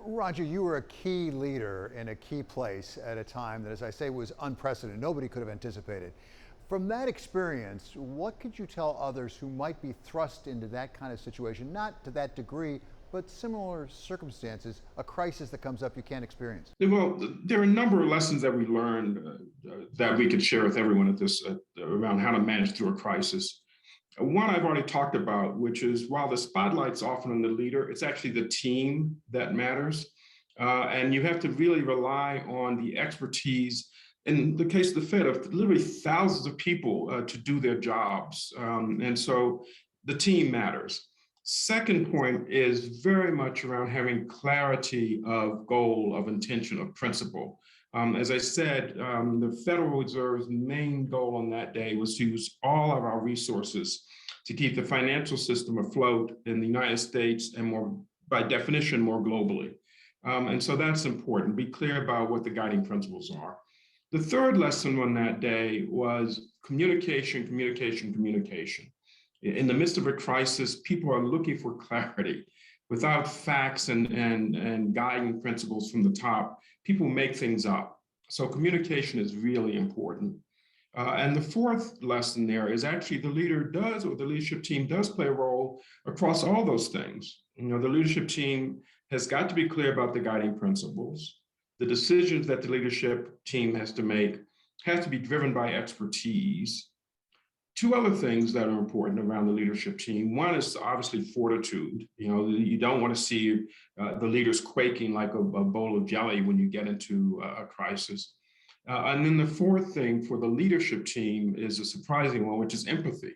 Roger, you were a key leader in a key place at a time that, as I say, was unprecedented. Nobody could have anticipated. From that experience, what could you tell others who might be thrust into that kind of situation, not to that degree, but similar circumstances, a crisis that comes up you can't experience? Well, there are a number of lessons that we learned that we could share with everyone at this around how to manage through a crisis. One I've already talked about, which is while the spotlight's often on the leader, it's actually the team that matters. And you have to really rely on the expertise, in the case of the Fed, of literally thousands of people to do their jobs. And so the team matters. Second point is very much around having clarity of goal, of intention, of principle. As I said, the Federal Reserve's main goal on that day was to use all of our resources to keep the financial system afloat in the United States and more, by definition, more globally. And so that's important. Be clear about what the guiding principles are. The third lesson on that day was communication, communication, communication. In the midst of a crisis, people are looking for clarity. Without facts and guiding principles from the top, people make things up. So communication is really important. And the fourth lesson there is actually the leader does, or the leadership team does play a role across all those things. You know, the leadership team has got to be clear about the guiding principles. The decisions that the leadership team has to make has to be driven by expertise. Two other things that are important around the leadership team. One is obviously fortitude. You know, you don't want to see the leaders quaking like a bowl of jelly when you get into a crisis. And then the fourth thing for the leadership team is a surprising one, which is empathy.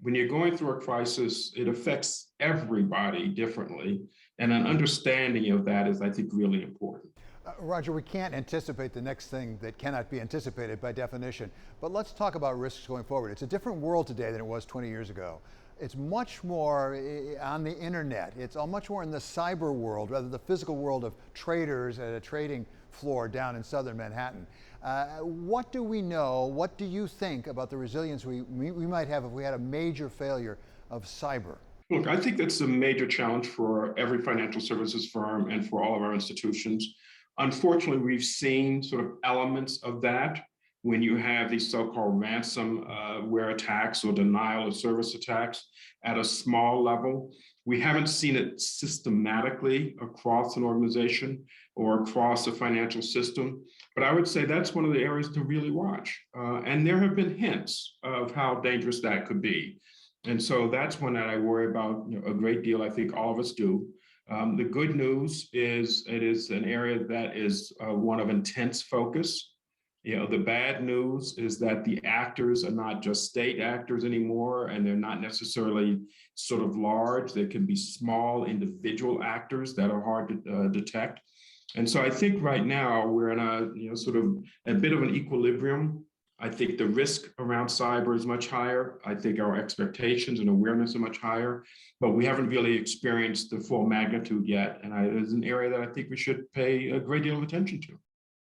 When you're going through a crisis, it affects everybody differently. And an understanding of that is, I think, really important. Roger, we can't anticipate the next thing that cannot be anticipated by definition, but let's talk about risks going forward. It's a different world today than it was 20 years ago. It's much more on the internet. It's much more in the cyber world rather than the physical world of traders at a trading floor down in southern Manhattan. What do we know? What do you think about the resilience we might have if we had a major failure of cyber? Look, I think that's a major challenge for every financial services firm and for all of our institutions. Unfortunately, we've seen sort of elements of that when you have these so-called ransomware attacks or denial of service attacks at a small level. We haven't seen it systematically across an organization or across a financial system, but I would say that's one of the areas to really watch. And there have been hints of how dangerous that could be. And so that's one that I worry about, you know, a great deal. I think all of us do. The good news is it is an area that is one of intense focus. You know, the bad news is that the actors are not just state actors anymore, and they're not necessarily sort of large. They can be small individual actors that are hard to detect. And so I think right now we're in a, sort of a bit of an equilibrium. I think the risk around cyber is much higher. I think our expectations and awareness are much higher, but we haven't really experienced the full magnitude yet. And it is an area that I think we should pay a great deal of attention to.